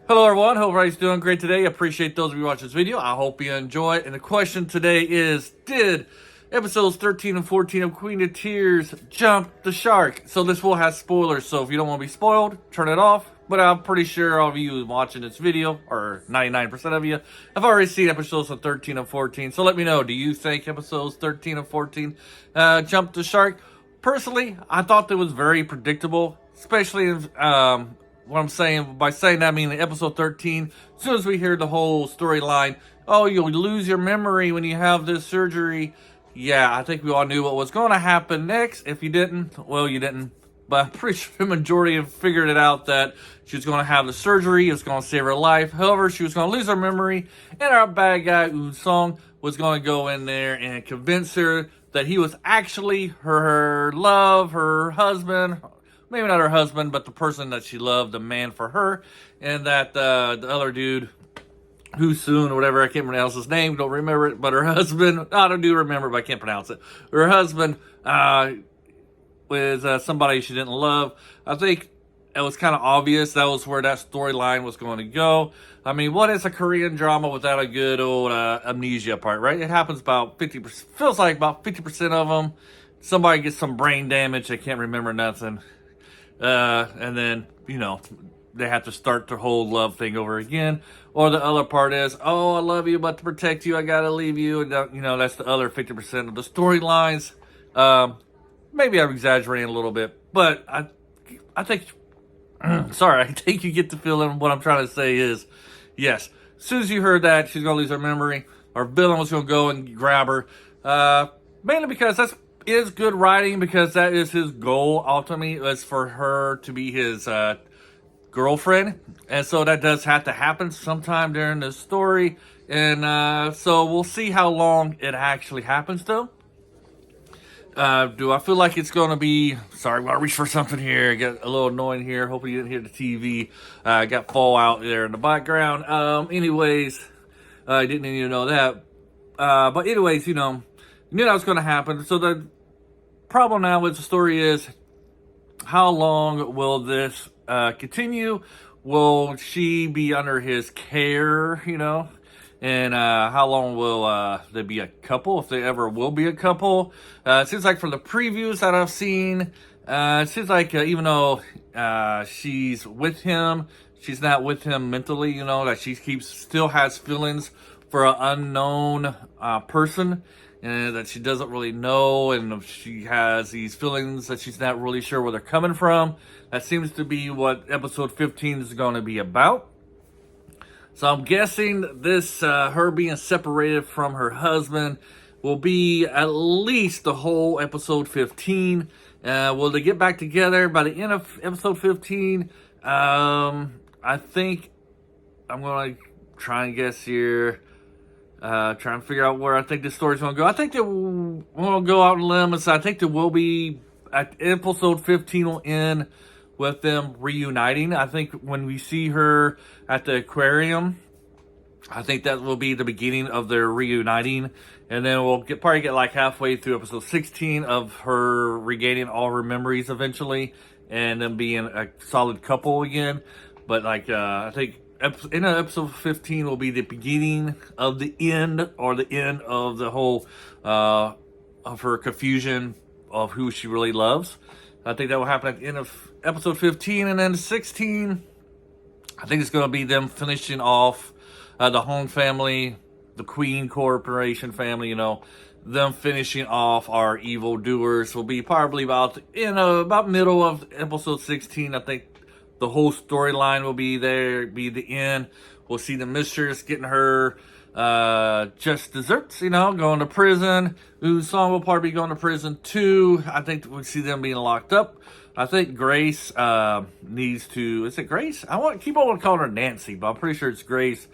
Hello everyone, hope everybody's doing great today. Appreciate those of you watching this video. I hope you enjoy it. And the question today is, did episodes 13 and 14 of Queen of Tears jump the shark? So this will have spoilers, so if you don't want to be spoiled, turn it off. But I'm pretty sure all of you watching this video, or 99% of you, have already seen episodes of 13 and 14. So let me know, do you think episodes 13 and 14 jumped the shark? Personally, I thought that was very predictable, especially in, what I'm saying, by saying that, I mean in episode 13, as soon as we hear the whole storyline, oh, you'll lose your memory when you have this surgery. Yeah, I think we all knew what was going to happen next. If you didn't, well, you didn't. But I'm pretty sure the majority have figured it out that she was going to have the surgery. It's going to save her life. However, she was going to lose her memory. And our bad guy, Song, was going to go in there and convince her that he was actually her love, her husband. Maybe not her husband, but the person that she loved, the man for her. And that the other dude, Soon or whatever, I can't pronounce his name, don't remember it, but her husband, I do remember, but I can't pronounce it. Her husband was somebody she didn't love. I think it was kind of obvious that was where that storyline was going to go. I mean, what is a Korean drama without a good old amnesia part, right? It happens about 50%, feels like about 50% of them. Somebody gets some brain damage, they can't remember nothing. And then, they have to start their whole love thing over again. Or the other part is, oh, I love you, but to protect you, I gotta leave you. And, that's the other 50% of the storylines. Maybe I'm exaggerating a little bit, but I think, sorry, I think you get the feeling what I'm trying to say is, yes, as soon as you heard that, she's gonna lose her memory. Our villain was gonna go and grab her. Mainly because that is good writing, because that is his goal, ultimately, is for her to be his, girlfriend, and so that does have to happen sometime during the story, and so we'll see how long it actually happens though. Do I feel like it's going to be, sorry, I gotta reach for something here, I got a little annoying here, hopefully you didn't hear the TV, got Fallout there in the background. Anyways, I didn't need to know that, but anyways, knew that was going to happen. So the problem now with the story is, how long will this continue? Will she be under his care, and how long will they be a couple, if they ever will be a couple? It seems like from the previews that I've seen, it seems like even though she's with him, she's not with him mentally, that she still has feelings for an unknown person, and that she doesn't really know, and she has these feelings that she's not really sure where they're coming from. That seems to be what episode 15 is going to be about. So I'm guessing this, her being separated from her husband, will be at least the whole episode 15. Will they get back together by the end of episode 15? I think I'm going to try and guess here. Trying to figure out where I think this story's going to go. I think that we'll go out on a limb and say I think there will be, at episode 15 will end with them reuniting. I think when we see her at the aquarium, I think that will be the beginning of their reuniting. And then we'll probably get like halfway through episode 16 of her regaining all her memories eventually, and then being a solid couple again. But I think in episode 15 will be the beginning of the end, or the end of the whole of her confusion of who she really loves. I think that will happen at the end of episode 15, and then 16, I think it's going to be them finishing off the Hong family, the Queen Corporation family, them finishing off our evil doers. Will be probably about middle of episode 16. I think the whole storyline will be there, be the end. We'll see the mistress getting her just desserts, going to prison. Song will probably be going to prison too. I think we'll see them being locked up. I think Grace needs to, is it Grace? Keep on calling her Nancy, but I'm pretty sure it's Grace.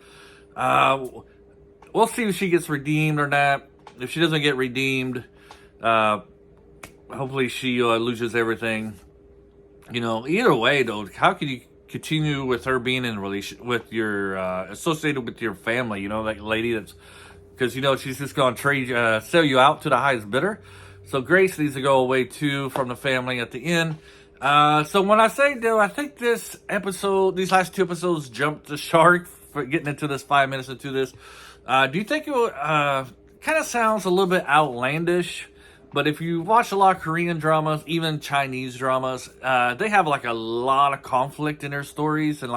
We'll see if she gets redeemed or not. If she doesn't get redeemed, hopefully she loses everything. Either way though, how could you continue with her being in a relation with your associated with your family? That lady that's, because she's just gonna sell you out to the highest bidder. So Grace needs to go away too from the family at the end. So when I say though, I think these last two episodes jumped the shark for getting into this 5 minutes into this. Do you think it kind of sounds a little bit outlandish? But if you watch a lot of Korean dramas, even Chinese dramas, they have like a lot of conflict in their stories, and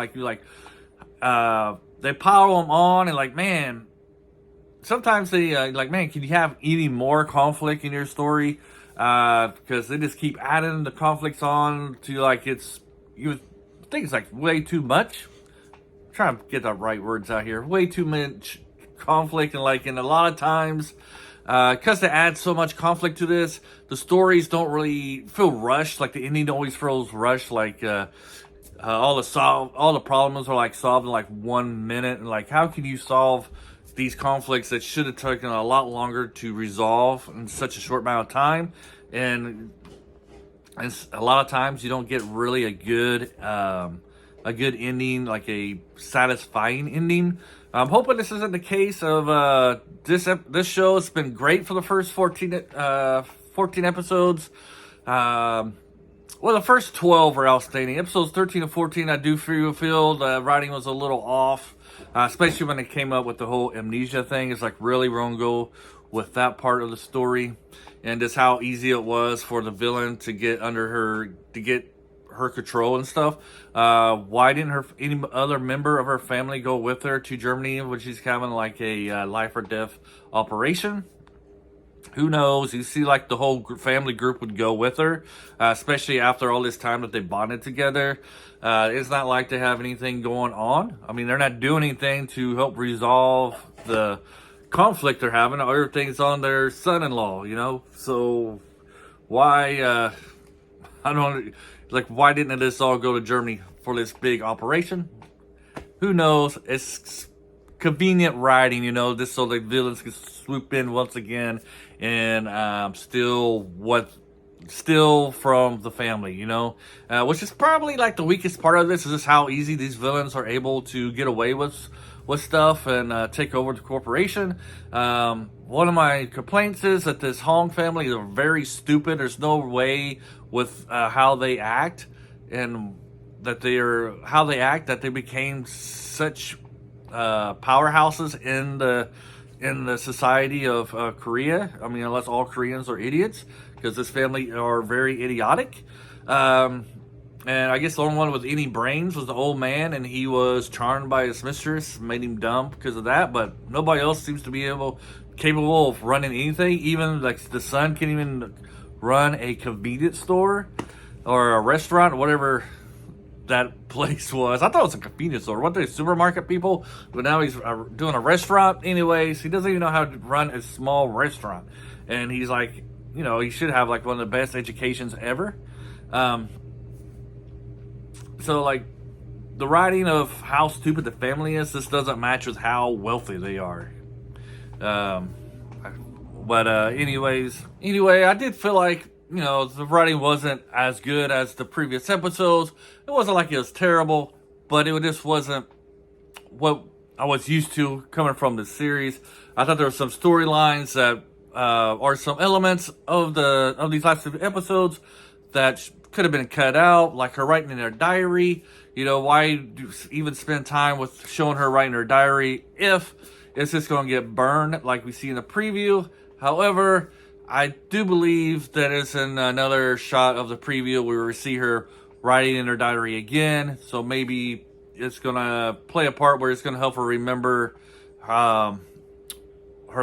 they pile them on, and like, man, sometimes they like, man, can you have any more conflict in your story? Because they just keep adding the conflicts on to like you think it's like way too much. I'm trying to get the right words out here. Way too much conflict, and a lot of times, because they add so much conflict to this, the stories don't really feel rushed. Like the ending always feels rushed. Like all the problems are like solved in like 1 minute, and like how can you solve these conflicts that should have taken a lot longer to resolve in such a short amount of time? And a lot of times you don't get really a good ending, like a satisfying ending. I'm hoping this isn't the case of this show. It's been great for the first 14 episodes. Well, the first 12 were outstanding. Episodes 13 and 14, I do feel the writing was a little off, especially when it came up with the whole amnesia thing. It's like, really, we're going to go with that part of the story, and just how easy it was for the villain to get her control and stuff. Why didn't any other member of her family go with her to Germany when she's having like a life or death operation? Who knows? You see, like the whole family group would go with her, especially after all this time that they bonded together. It's not like they have anything going on. I mean, they're not doing anything to help resolve the conflict they're having. Everything's on their son-in-law, So why? I don't like. Why didn't this all go to Germany for this big operation? Who knows? It's convenient writing, just so the villains can swoop in once again and steal from the family, which is probably like the weakest part of this, is just how easy these villains are able to get away with stuff and take over the corporation. One of my complaints is that this Hong family is very stupid. There's no way with how they act, and that they became such powerhouses in the society of Korea. I mean, unless all Koreans are idiots, because this family are very idiotic. And I guess the only one with any brains was the old man, and he was charmed by his mistress, made him dumb because of that. But nobody else seems to be capable of running anything. Even like the son can't even run a convenience store or a restaurant, whatever that place was. I thought it was a convenience store. Weren't they supermarket people? But now he's doing a restaurant. Anyways, he doesn't even know how to run a small restaurant. And he's like, he should have like one of the best educations ever. So like the writing of how stupid the family is, this doesn't match with how wealthy they are. Anyway, I did feel like, the writing wasn't as good as the previous episodes. It wasn't like it was terrible, but it just wasn't what I was used to coming from the series. I thought there were some storylines that or some elements of these last two episodes that could have been cut out, like her writing in her diary. Why even spend time with showing her writing her diary if it's just going to get burned like we see in the preview? However, I do believe that it's in another shot of the preview where we see her writing in her diary again. So maybe it's going to play a part where it's going to help her remember her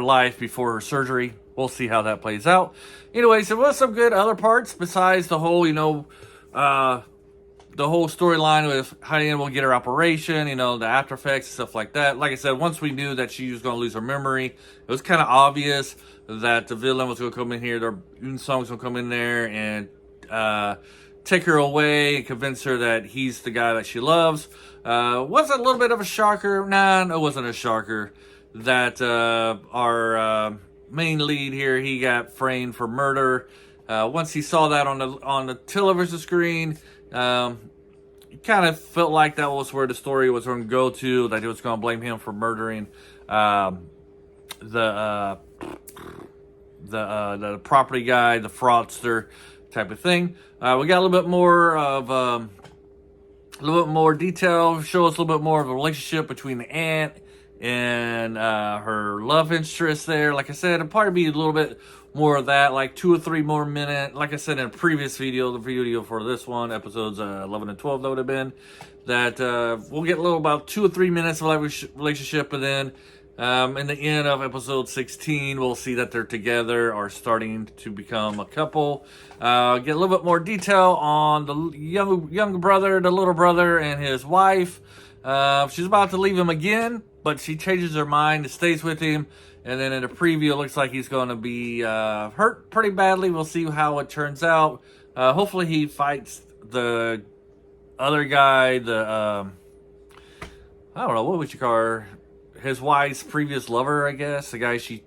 life before her surgery. We'll see how that plays out. Anyways, there was some good other parts besides the whole, the whole storyline with Haiyan will get her operation, the after effects, stuff like that. Like I said, once we knew that she was going to lose her memory, it was kind of obvious that the villain was going to come in here, their Yoon Sung was going to come in there and take her away and convince her that he's the guy that she loves. Was it a little bit of a shocker? Nah, it wasn't a shocker that our main lead here, he got framed for murder. Once he saw that on the television screen, it kind of felt like that was where the story was going to go to, that he was going to blame him for murdering the property guy, the fraudster, type of thing. We got a little bit more of a little bit more detail, show us a little bit more of a relationship between the aunt and her love interest there. Like I said, it'll probably be a little bit more of that, like 2 or 3 more minutes. Like I said in a previous video, the video for this one, episodes 11 and 12, that would have been, that we'll get a little about 2 or 3 minutes of relationship, and then in the end of episode 16, we'll see that they're together or starting to become a couple. Get a little bit more detail on the young brother, the little brother, and his wife. She's about to leave him again, but she changes her mind and stays with him. And then in the preview, it looks like he's going to be hurt pretty badly. We'll see how it turns out. Hopefully he fights the other guy, I don't know, what would you call her? His wife's previous lover, I guess. The guy she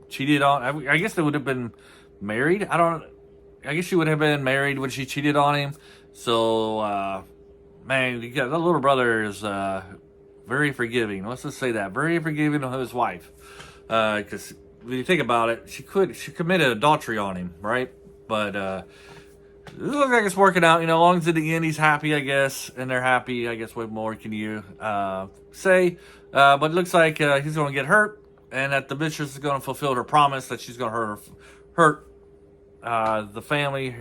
cheated on. I guess they would have been married. I guess she would have been married when she cheated on him. So, man, the little brother is very forgiving. Let's just say that. Very forgiving of his wife. Because when you think about it, she committed adultery on him, right? But it looks like it's working out. You know, as long as at the end he's happy, I guess, and they're happy. I guess what more can you say? But it looks like he's going to get hurt, and that the mistress is going to fulfill her promise that she's going to hurt the family,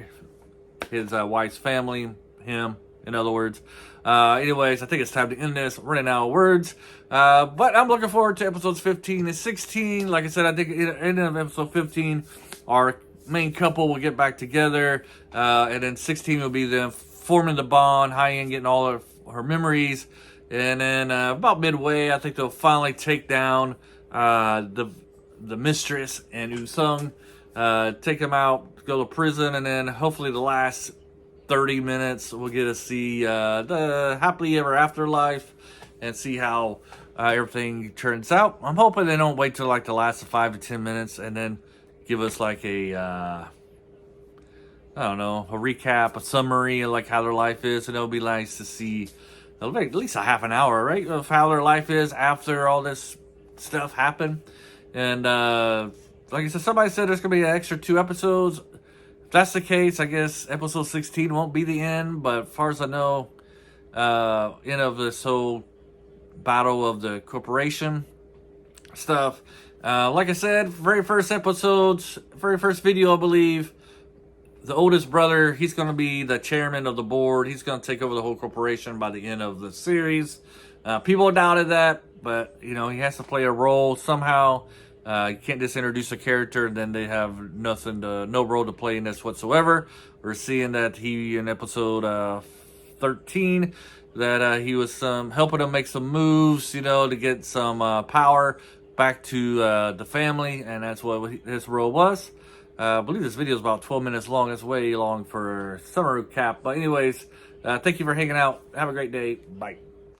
his wife's family, him, in other words. Anyways, I think it's time to end this. I'm running out of words. But I'm looking forward to episodes 15 and 16. Like I said, I think at the end of episode 15, our main couple will get back together. And then 16 will be them forming the bond, Hyen getting all of her memories. And then about midway, I think they'll finally take down the mistress and Usung, take them out, go to prison, and then hopefully the last 30 minutes we'll get to see the happily ever after life and see how everything turns out. I'm hoping they don't wait till like the last 5 to 10 minutes and then give us like a I don't know, a recap, a summary of like how their life is, and it'll be nice to see at least a half an hour, right, of how their life is after all this stuff happened. And like I said, somebody said there's going to be an extra 2 episodes. If that's the case, I guess episode 16 won't be the end. But as far as I know, end of this whole battle of the corporation stuff. Like I said, very first video, I believe, the oldest brother, he's going to be the chairman of the board. He's going to take over the whole corporation by the end of the series. People doubted that, but, you know, he has to play a role somehow. You can't just introduce a character and then they have no role to play in this whatsoever. We're seeing that he, in episode 13, that he was helping him make some moves, you know, to get some power back to the family, and that's what his role was. I believe this video is about 12 minutes long. It's way long for summer recap. But anyways, thank you for hanging out. Have a great day. Bye.